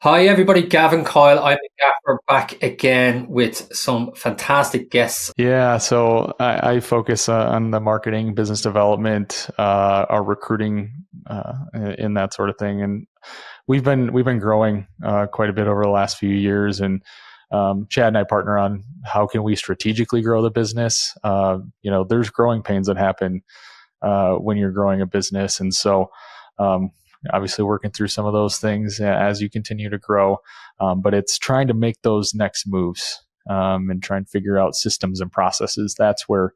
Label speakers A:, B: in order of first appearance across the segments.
A: Hi, everybody. Gavin Coyle. I'm the Gaffer back again with some fantastic guests.
B: Yeah, so I focus on the marketing, business development, our recruiting, in that sort of thing, and we've been growing quite a bit over the last few years. And Chad and I partner on how can we strategically grow the business. There's growing pains that happen when you're growing a business, and so um, obviously working through some of those things as you continue to grow. But it's trying to make those next moves and try and figure out systems and processes. That's where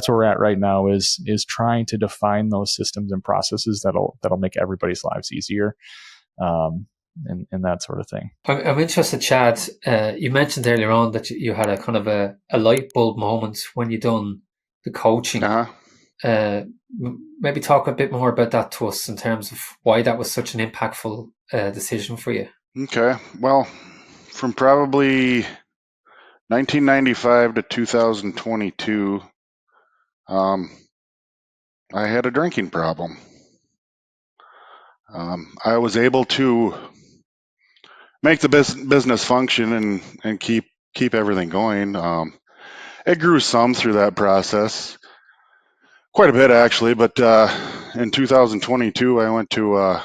B: we're at right now is trying to define those systems and processes that'll make everybody's lives easier, and that sort of thing.
A: I'm interested, Chad. You mentioned earlier on that you had a kind of a light bulb moment when you done the coaching.
C: Uh-huh.
A: Maybe talk a bit more about that to us in terms of why that was such an impactful decision for you.
C: Okay. Well, from probably 1995 to 2022, um, I had a drinking problem. I was able to make the business function and keep everything going. It grew some through that process, quite a bit actually. But in 2022, I went to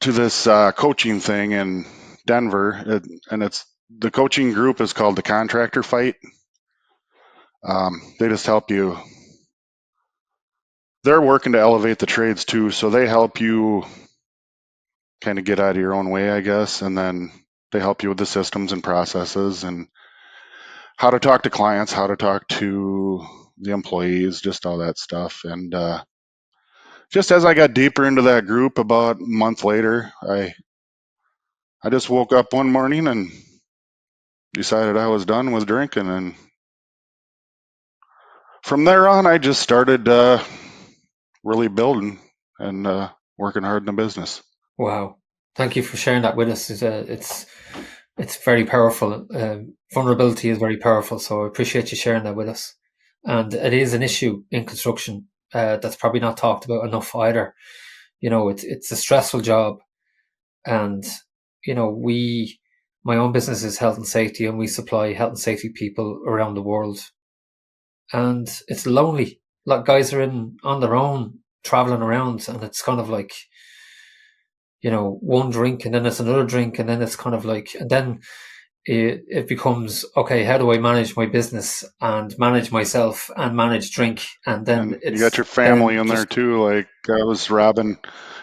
C: this coaching thing in Denver, and it's the coaching group is called the Contractor Fight. They just help you. They're working to elevate the trades too, so they help you kind of get out of your own way, I guess, and then they help you with the systems and processes and how to talk to clients, how to talk to the employees, just all that stuff. And just as I got deeper into that group, about a month later, I just woke up one morning and decided I was done with drinking, and from there on, I just started really building and working hard in the business.
A: Wow. Thank you for sharing that with us. It's very powerful. Vulnerability is very powerful. So I appreciate you sharing that with us. And it is an issue in construction that's probably not talked about enough either. It's a stressful job, and we my own business is health and safety, and we supply health and safety people around the world, and it's lonely. Like, guys are in on their own traveling around, and it's kind of like one drink and then it's another drink and then it's kind of like, and then it becomes, okay, how do I manage my business and manage myself and manage drink? And then
C: And you got
A: it's
C: your family
A: then
C: in there
A: just,
C: too. Like I was robbing.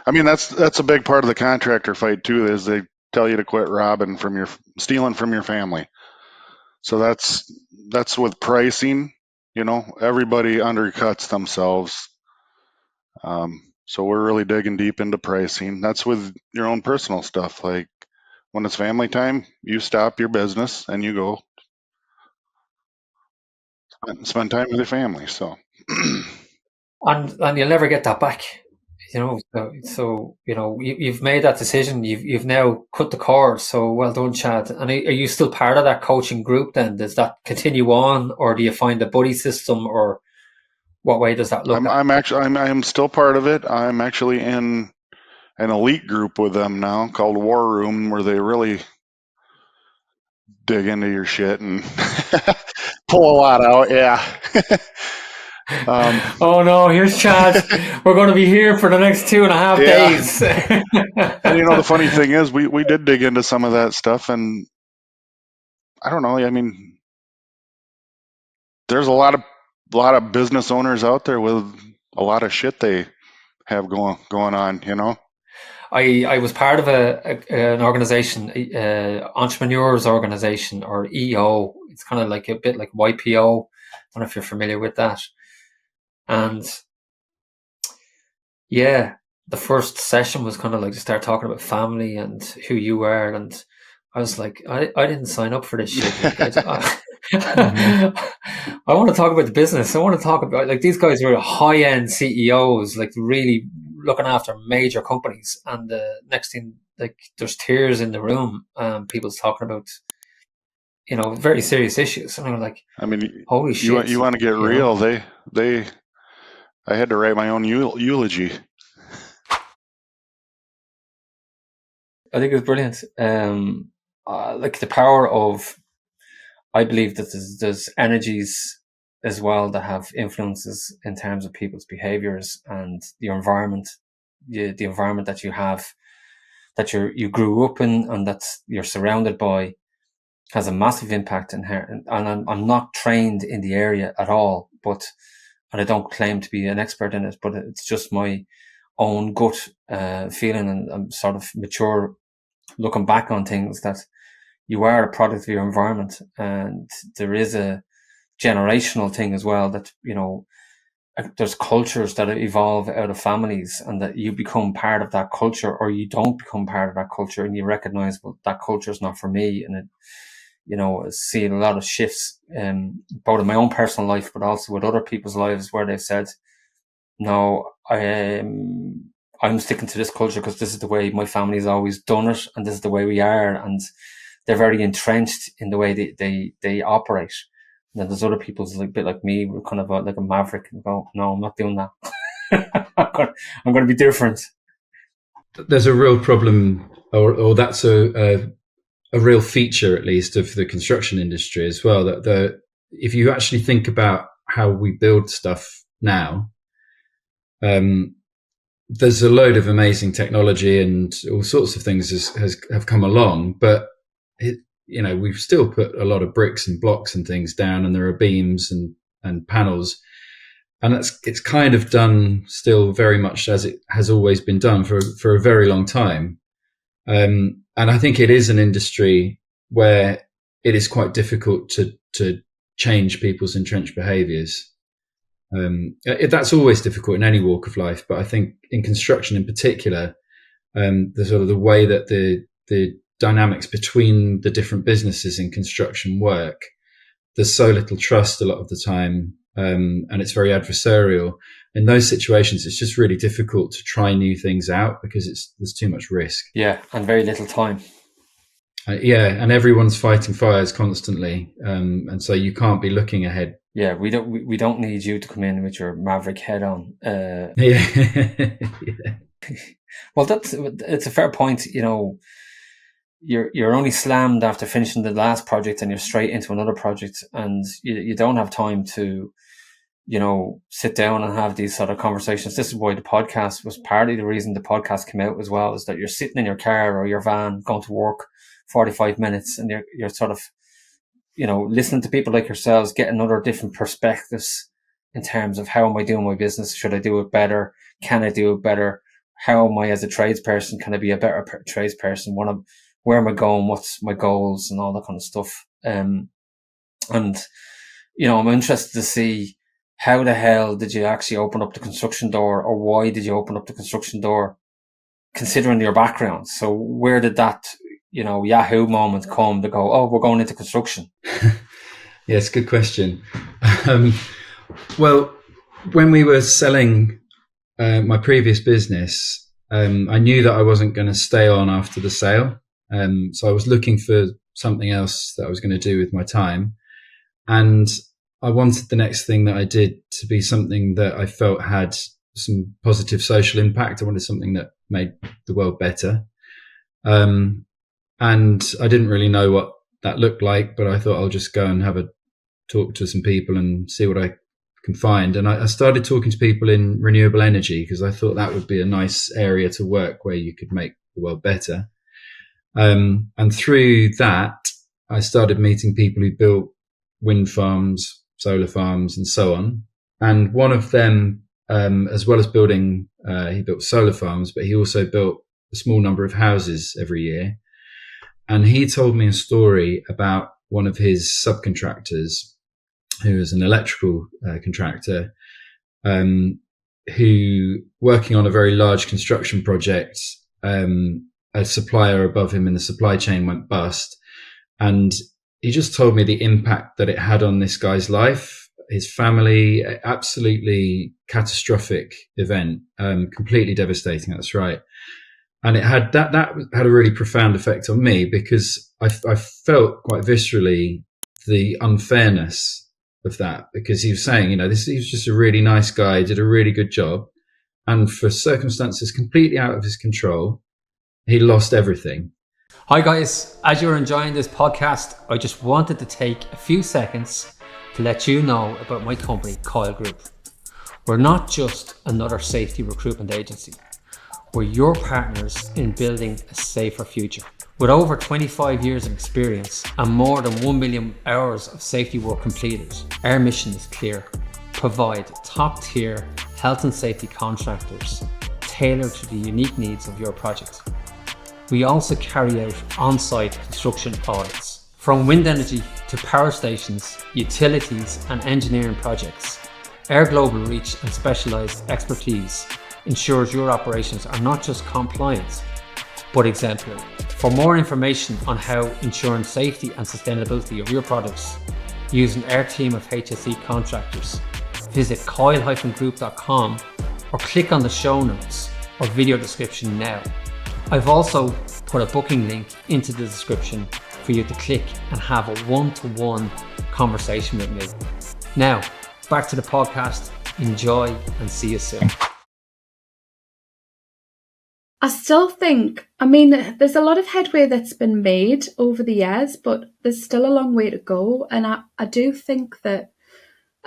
C: I mean, that's a big part of the contractor fight too. Is they tell you to quit robbing from your stealing from your family. So that's with pricing. Everybody undercuts themselves. So we're really digging deep into pricing. That's with your own personal stuff. Like when it's family time, you stop your business and you go spend time with your family. So
A: and you'll never get that back. You've made that decision. You've now cut the cord. So well done, Chad. And are you still part of that coaching group then? Does that continue on, or do you find a buddy system, or what way does that look
C: I'm
A: at?
C: I'm actually I'm still part of it. I'm actually in an elite group with them now called War Room, where they really dig into your shit and pull a lot out. Yeah. um,
A: Oh no, here's Chad. We're going to be here for the next 2.5
C: yeah.
A: days.
C: And the funny thing is, we did dig into some of that stuff, and I don't know. I mean, there's a lot of business owners out there with a lot of shit they have going on.
A: I was part of an organization, entrepreneurs organization, or EO. It's kind of like a bit like YPO. I don't know if you're familiar with that. And yeah, the first session was kind of like to start talking about family and who you are. And I was like, I didn't sign up for this shit. Like,
B: Hmm.
A: I want to talk about the business. I want to talk about, like, these guys are high end CEOs, like really looking after major companies. And the next thing, like, there's tears in the room. People's talking about, very serious issues. And I'm like,
C: I mean,
A: holy
C: you
A: shit,
C: want to get
A: you know?
C: real? They I had to write my own eulogy.
A: I think it's brilliant. Like the power of, I believe that there's energies as well that have influences in terms of people's behaviors and your environment, the environment that you have, that you grew up in and that you're surrounded by, has a massive impact in her. And I'm not trained in the area at all, and I don't claim to be an expert in it, but it's just my own gut feeling, and I'm sort of mature looking back on things, that you are a product of your environment, and there is a generational thing as well, that, there's cultures that evolve out of families, and that you become part of that culture or you don't become part of that culture, and you recognize, well, that culture is not for me. And seeing a lot of shifts, both in my own personal life, but also with other people's lives, where they've said, no, I'm sticking to this culture because this is the way my family's always done it, and this is the way we are. And they're very entrenched in the way they operate. And then there's other people's, like, a bit like me, we're kind of like a maverick, and go, no, I'm not doing that. I'm going to be different.
D: There's a real problem, or that's a real feature, at least, of the construction industry as well. That if you actually think about how we build stuff now, there's a load of amazing technology and all sorts of things have come along, but we've still put a lot of bricks and blocks and things down, and there are beams and panels, and it's kind of done still very much as it has always been done for a very long time. And I think it is an industry where it is quite difficult to change people's entrenched behaviours. That's always difficult in any walk of life, but I think in construction in particular, the sort of the way that the dynamics between the different businesses in construction work, there's so little trust a lot of the time, and it's very adversarial. In those situations, it's just really difficult to try new things out because there's too much risk.
A: Yeah, and very little time.
D: And everyone's fighting fires constantly, and so you can't be looking ahead.
A: Yeah, we don't need you to come in with your maverick head on.
D: Yeah.
A: Well, it's a fair point. You're only slammed after finishing the last project, and you're straight into another project, and you don't have time to, sit down and have these sort of conversations. This is why the podcast was partly the reason the podcast came out as well, is that you're sitting in your car or your van going to work 45 minutes, and you're sort of, listening to people like yourselves, getting other different perspectives in terms of, how am I doing my business? Should I do it better? Can I do it better? How am I as a tradesperson? Can I be a better tradesperson? Where am I going? What's my goals and all that kind of stuff? And, I'm interested to see, how the hell did you actually open up the construction door, or why did you open up the construction door, considering your background? So where did that, Yahoo moment come to go, oh, we're going into construction?
D: Yes, good question. Well, when we were selling my previous business, I knew that I wasn't going to stay on after the sale. So I was looking for something else that I was going to do with my time. And I wanted the next thing that I did to be something that I felt had some positive social impact. I wanted something that made the world better. And I didn't really know what that looked like, but I thought I'll just go and have a talk to some people and see what I can find. And I started talking to people in renewable energy because I thought that would be a nice area to work where you could make the world better. And through that, I started meeting people who built wind farms, solar farms, and so on. And one of them, as well as building, he built solar farms, but he also built a small number of houses every year. And he told me a story about one of his subcontractors, who is an electrical contractor, who, working on a very large construction project, a supplier above him in the supply chain went bust. And he just told me the impact that it had on this guy's life, his family. Absolutely catastrophic event, completely devastating. That's right. And it had that had a really profound effect on me because I felt quite viscerally the unfairness of that, because he was saying, he was just a really nice guy, did a really good job, and for circumstances completely out of his control, he lost everything.
A: Hi guys, as you're enjoying this podcast, I just wanted to take a few seconds to let you know about my company, Coyle Group. We're not just another safety recruitment agency. We're your partners in building a safer future. With over 25 years of experience and more than 1 million hours of safety work completed, our mission is clear. Provide top-tier health and safety contractors tailored to the unique needs of your project. We also carry out on-site construction audits. From wind energy to power stations, utilities and engineering projects, our global reach and specialised expertise ensures your operations are not just compliant, but exemplary. For more information on how ensuring safety and sustainability of your products using our team of HSE contractors, visit coyle-group.com or click on the show notes or video description now. I've also put a booking link into the description for you to click and have a one-to-one conversation with me. Now, back to the podcast. Enjoy and see you soon.
E: I still think, I mean, there's a lot of headway that's been made over the years, but there's still a long way to go. And I do think that,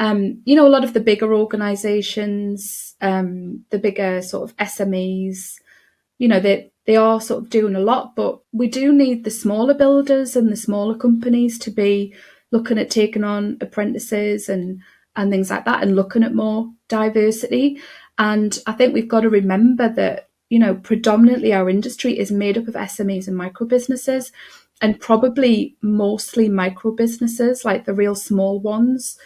E: you know, a lot of the bigger organisations, the bigger sort of SMEs, you know, they are sort of doing a lot, but we do need the smaller builders and the smaller companies to be looking at taking on apprentices and things like that and looking at more diversity. And I think we've got to remember that, you know, predominantly our industry is made up of SMEs and micro businesses, and probably mostly micro businesses, like the real small ones.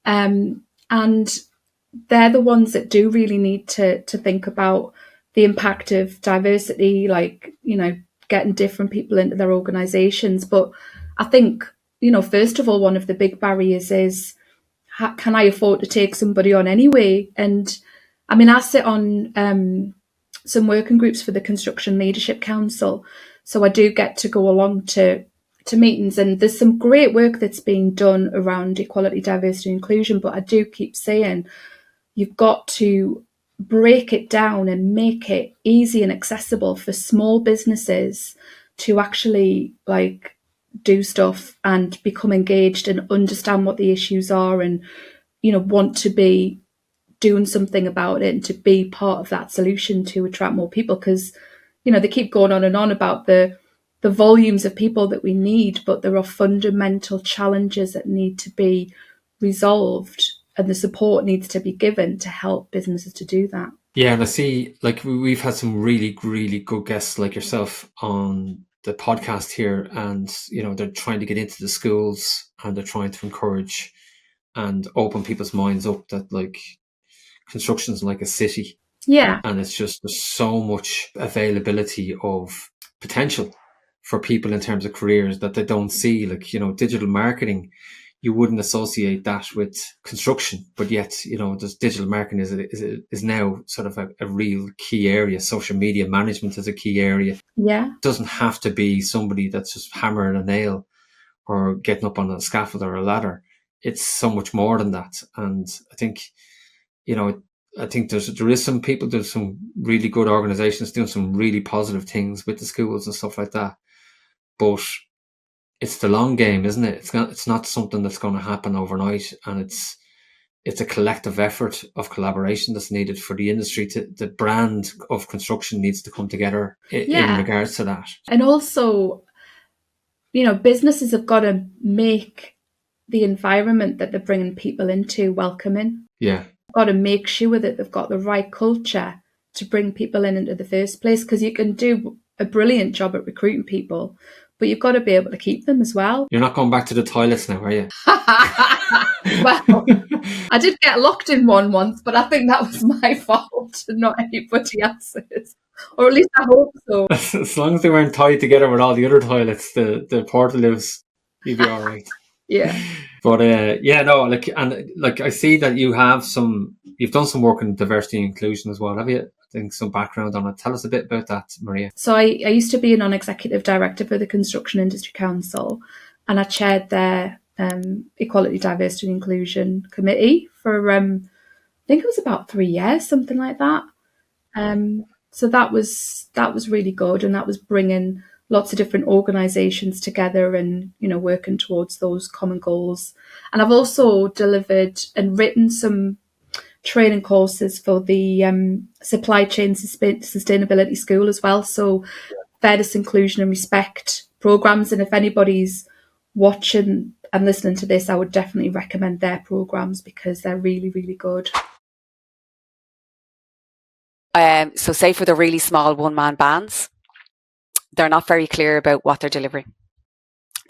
E: And they're the ones that do really need to think about the impact of diversity, like, you know, getting different people into their organisations. But I think, you know, first of all, one of the big barriers is, can I afford to take somebody on anyway? And I mean, I sit on some working groups for the Construction Leadership Council, so I do get to go along to meetings, and there's some great work that's being done around equality, diversity, and inclusion. But I do keep saying, you've got to break it down and make it easy and accessible for small businesses to actually like do stuff and become engaged and understand what the issues are, and, you know, want to be doing something about it and to be part of that solution to attract more people. Because, you know, they keep going on and on about the volumes of people that we need, but there are fundamental challenges that need to be resolved, and the support needs to be given to help businesses to do that.
A: Yeah, and I see, like, we've had some really, really good guests like yourself on the podcast here, and, you know, they're trying to get into the schools and they're trying to encourage and open people's minds up that, like, construction's like a city.
E: Yeah.
A: And it's just, there's so much availability of potential for people in terms of careers that they don't see. Like, you know, digital marketing, you wouldn't associate that with construction, but yet, you know, this digital marketing is now sort of a real key area. Social media management is a key area.
E: Yeah.
A: It doesn't have to be somebody that's just hammering a nail or getting up on a scaffold or a ladder. It's so much more than that. And I think, you know, I think there is some people, there's some really good organizations doing some really positive things with the schools and stuff like that. But it's the long game, isn't it? It's not something that's going to happen overnight, and it's a collective effort of collaboration that's needed for the industry. The brand of construction needs to come together in regards to that. And
E: also, you know, businesses have got to make the environment that they're bringing people into welcoming.
A: Yeah.
E: Got to make sure that they've got the right culture to bring people into the first place, because you can do a brilliant job at recruiting people, but you've got to be able to keep them as well.
A: You're not going back to the toilets now, are you?
E: Well, I did get locked in one once, but I think that was my fault, not anybody else's. Or at least I hope so.
A: As long as they weren't tied together with all the other toilets, the portal lives, you'd be all right.
E: Yeah.
A: But I see that you've done some work in diversity and inclusion as well, have you? I think some background on it. Tell us a bit about that, Maria.
E: So I used to be a non-executive director for the Construction Industry Council, and I chaired their Equality, Diversity and Inclusion Committee for I think it was about 3 years, something like that. So that was really good, and that was bringing lots of different organisations together and, you know, working towards those common goals. And I've also delivered and written some training courses for the supply chain sustainability school as well. So fairness, inclusion and respect programs. And if anybody's watching and listening to this, I would definitely recommend their programs because they're really, really good.
F: So say for the really small one-man bands, they're not very clear about what they're delivering.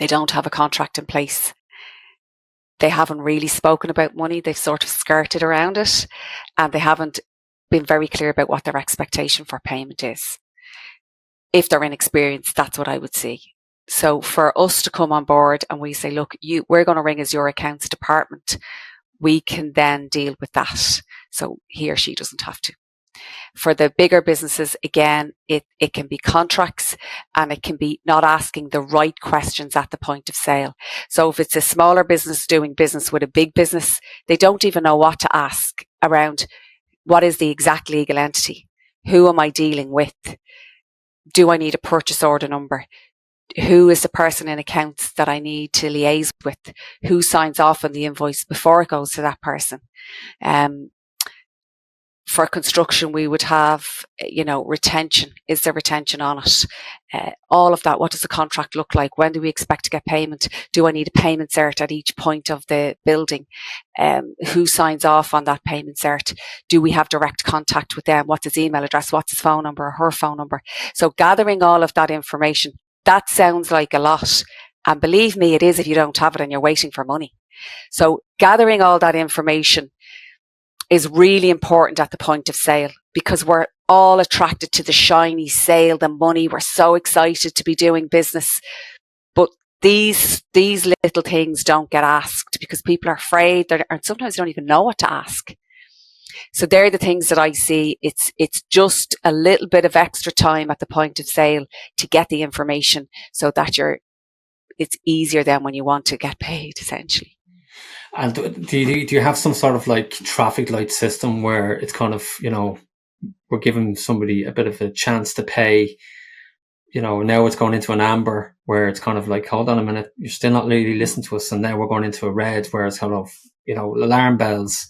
F: They don't have a contract in place. They haven't really spoken about money. They've sort of skirted around it, and they haven't been very clear about what their expectation for payment is. If they're inexperienced, that's what I would see. So for us to come on board and we say, look, we're going to ring as your accounts department, we can then deal with that. So he or she doesn't have to. For the bigger businesses, again, it can be contracts, and it can be not asking the right questions at the point of sale. So if it's a smaller business doing business with a big business, they don't even know what to ask around what is the exact legal entity? Who am I dealing with? Do I need a purchase order number? Who is the person in accounts that I need to liaise with? Who signs off on the invoice before it goes to that person? For construction, we would have, retention. Is there retention on it? All of that. What does the contract look like? When do we expect to get payment? Do I need a payment cert at each point of the building? Who signs off on that payment cert? Do we have direct contact with them? What's his email address? What's his phone number or her phone number? So gathering all of that information, that sounds like a lot. And believe me, it is if you don't have it and you're waiting for money. So gathering all that information is really important at the point of sale, because we're all attracted to the shiny sale, the money. We're so excited to be doing business. But these little things don't get asked because people are afraid, and sometimes don't even know what to ask. So they're the things that I see. It's just a little bit of extra time at the point of sale to get the information so that it's easier then when you want to get paid, essentially.
A: And do you have some sort of like traffic light system where it's kind of, we're giving somebody a bit of a chance to pay, now it's going into an amber where it's kind of like, hold on a minute, you're still not really listening to us. And now we're going into a red where it's kind of, alarm bells.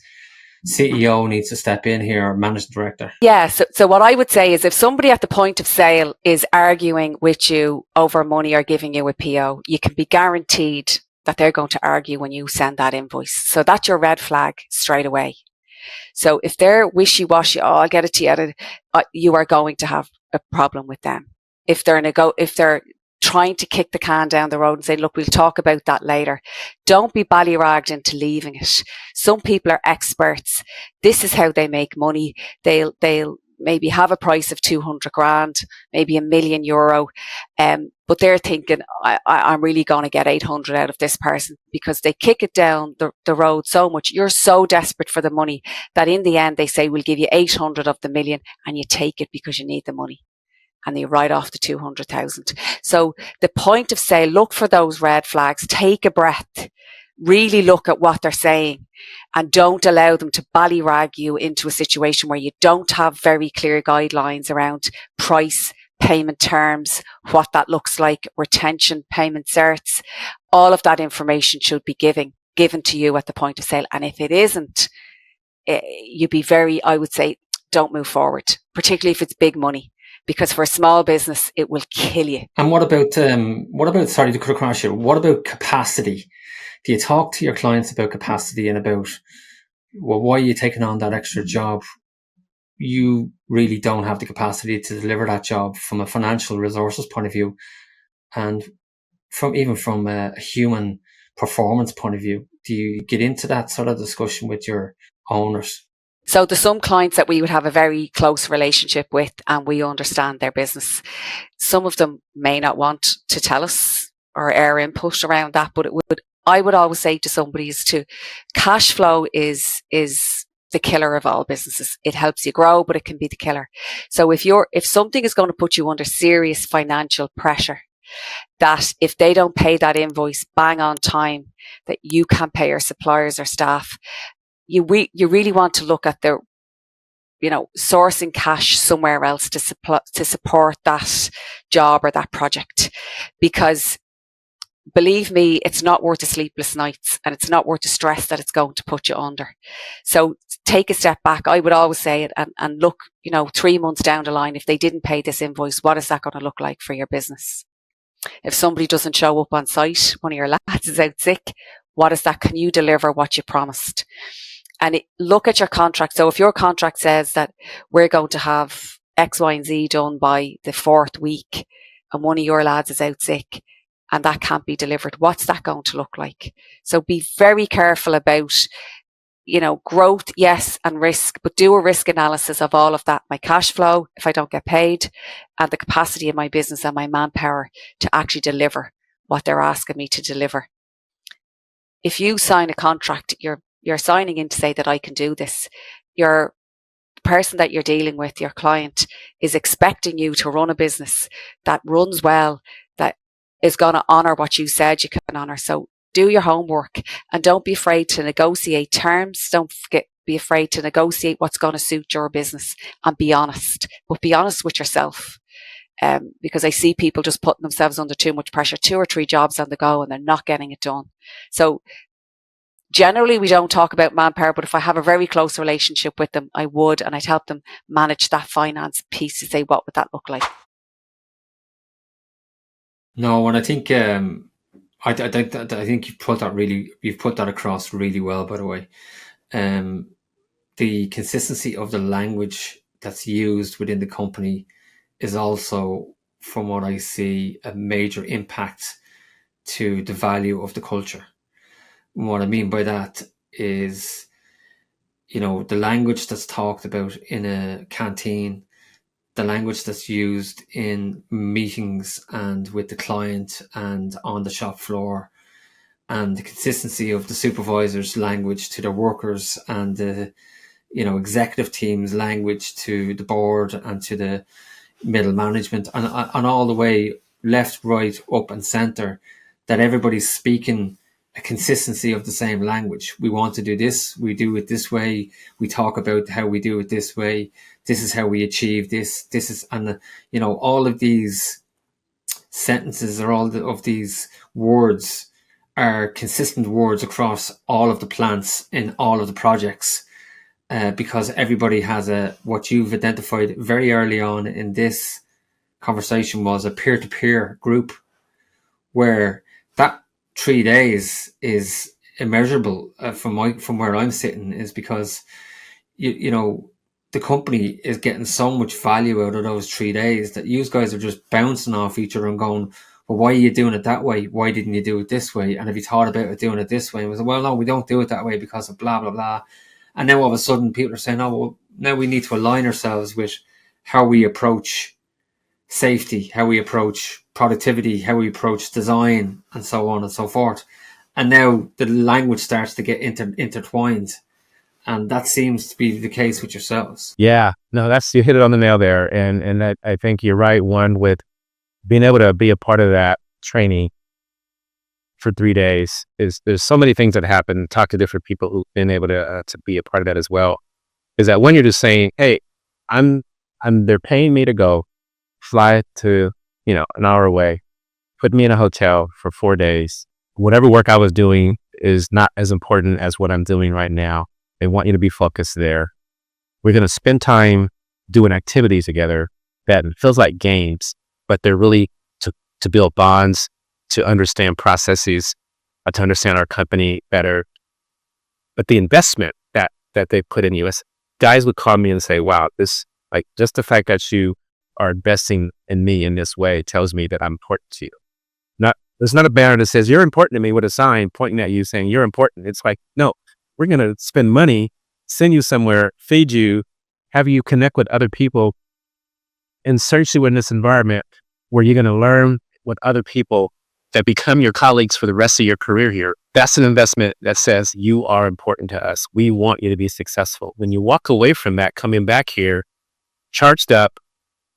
A: CEO needs to step in here, or managing director.
F: Yeah. So what I would say is if somebody at the point of sale is arguing with you over money or giving you a PO, you can be guaranteed that they're going to argue when you send that invoice. So that's your red flag straight away. So if they're wishy-washy, I'll get it to you, you are going to have a problem with them. If they're trying to kick the can down the road and say, look, we'll talk about that later, don't be ballyragged into leaving it. Some people are experts. This is how they make money. They'll maybe have a price of 200 grand, maybe €1 million. But they're thinking, I'm really going to get 800 out of this person, because they kick it down the road so much. You're so desperate for the money that in the end they say, we'll give you 800 of the million, and you take it because you need the money. And they write off the 200,000. So the point of sale, look for those red flags, take a breath, really look at what they're saying, and don't allow them to ballyrag you into a situation where you don't have very clear guidelines around price, payment terms, what that looks like, retention, payment certs. All of that information should be given to you at the point of sale. And if it isn't, you'd be I would say, don't move forward, particularly if it's big money. Because for a small business, it will kill you.
A: And what about sorry to cut across you, what about capacity? Do you talk to your clients about capacity and about, why are you taking on that extra job? You really don't have the capacity to deliver that job from a financial resources point of view, and from a human performance point of view. Do you get into that sort of discussion with your owners?
F: So there's some clients that we would have a very close relationship with, and we understand their business. Some of them may not want to tell us or our input around that, but I would always say to somebody is to cash flow is the killer of all businesses. It helps you grow, but it can be the killer. So if something is going to put you under serious financial pressure, that if they don't pay that invoice bang on time, that you can't pay your suppliers or staff, you really want to look at sourcing cash somewhere else to support that job or that project. Because believe me, it's not worth the sleepless nights, and it's not worth the stress that it's going to put you under. So take a step back. I would always say it, and look, 3 months down the line, if they didn't pay this invoice, what is that going to look like for your business? If somebody doesn't show up on site, one of your lads is out sick, what is that? Can you deliver what you promised? And look at your contract. So if your contract says that we're going to have X, Y, and Z done by the 4th week, and one of your lads is out sick, and that can't be delivered, what's that going to look like? So be very careful about, growth, yes, and risk, but do a risk analysis of all of that. My cash flow, if I don't get paid, and the capacity of my business and my manpower to actually deliver what they're asking me to deliver. If you sign a contract, you're signing in to say that I can do this. Your person that you're dealing with, your client, is expecting you to run a business that runs well, that is going to honor what you said you can honor. So do your homework, and don't be afraid to negotiate terms. Don't be afraid to negotiate what's going to suit your business, and be honest, but be honest with yourself. Because I see people just putting themselves under too much pressure, 2 or 3 jobs on the go, and they're not getting it done. So generally, we don't talk about manpower, but if I have a very close relationship with them, I would, and I'd help them manage that finance piece to say, what would that look like?
A: No, and I think I think you've put that across really well. By the way, the consistency of the language that's used within the company is also, from what I see, a major impact to the value of the culture. And what I mean by that is, the language that's talked about in a canteen, the language that's used in meetings and with the client and on the shop floor, and the consistency of the supervisor's language to the workers, and the executive team's language to the board and to the middle management, and all the way left, right, up and center, that everybody's speaking a consistency of the same language. We want to do this, we do it this way, we talk about how we do it this way, this is how we achieve this is, and all of these sentences, or all of these words, are consistent words across all of the plants in all of the projects, because everybody has what you've identified very early on in this conversation was a peer-to-peer group, where that 3 days is immeasurable from where I'm sitting, is because the company is getting so much value out of those 3 days that you guys are just bouncing off each other and going, well, why are you doing it that way? Why didn't you do it this way? And have you thought about doing it this way? And we said, well, no, we don't do it that way because of blah, blah, blah. And now all of a sudden people are saying, oh, well, now we need to align ourselves with how we approach safety, how we approach productivity, how we approach design, and so on and so forth. And now the language starts to get intertwined. And that seems to be the case with yourselves.
G: Yeah, no, you hit it on the nail there. And I think you're right. One, with being able to be a part of that training for 3 days, there's so many things that happen. Talk to different people who've been able to be a part of that as well. Is that when you're just saying, hey, they're paying me to go fly to, an hour away, put me in a hotel for 4 days. Whatever work I was doing is not as important as what I'm doing right now. They want you to be focused there. We're going to spend time doing activities together that feels like games, but they're really to build bonds, to understand processes, to understand our company better. But the investment that they put in you, guys would call me and say, wow, this, like, just the fact that you are investing in me in this way tells me that I'm important to you. There's not a banner that says you're important to me with a sign pointing at you saying you're important. It's like, no, we're going to spend money, send you somewhere, feed you, have you connect with other people, insert you in this environment where you're going to learn with other people that become your colleagues for the rest of your career here. That's an investment that says you are important to us. We want you to be successful. When you walk away from that, coming back here, charged up,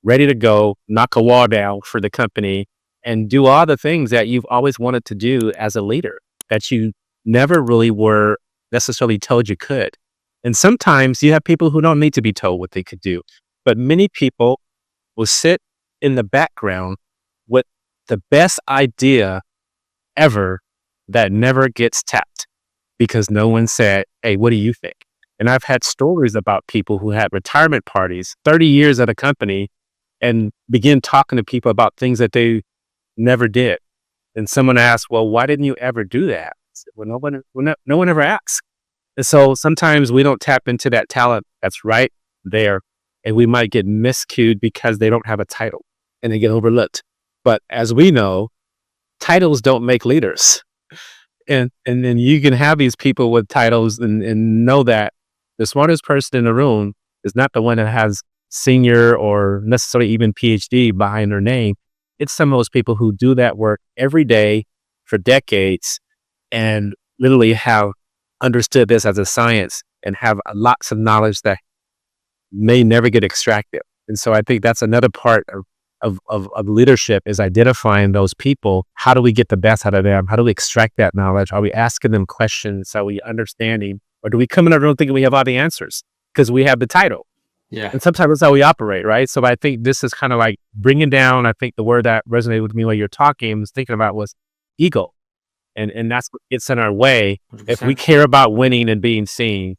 G: ready to go, knock a wall down for the company, and do all the things that you've always wanted to do as a leader that you never really were necessarily told you could. And sometimes you have people who don't need to be told what they could do. But many people will sit in the background with the best idea ever that never gets tapped because no one said, hey, what do you think? And I've had stories about people who had retirement parties, 30 years at a company, and begin talking to people about things that they never did. And someone asked, well, why didn't you ever do that? I said, well, no one ever asked. And so sometimes we don't tap into that talent that's right there, and we might get miscued because they don't have a title and they get overlooked. But as we know, titles don't make leaders. And then you can have these people with titles and know that the smartest person in the room is not the one that has senior or necessarily even PhD behind their name. It's some of those people who do that work every day for decades and literally have understood this as a science and have lots of knowledge that may never get extracted. And so I think that's another part of leadership is identifying those people. How do we get the best out of them? How do we extract that knowledge? Are we asking them questions? Are we understanding? Or do we come in our room thinking we have all the answers because we have the title?
A: Yeah.
G: And sometimes that's how we operate, right? So I think this is kind of like bringing down, I think the word that resonated with me while you're talking, I was thinking about was ego. And that's what gets in our way.
A: 100%.
G: If we care about winning and being seen,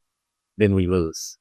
G: then we lose.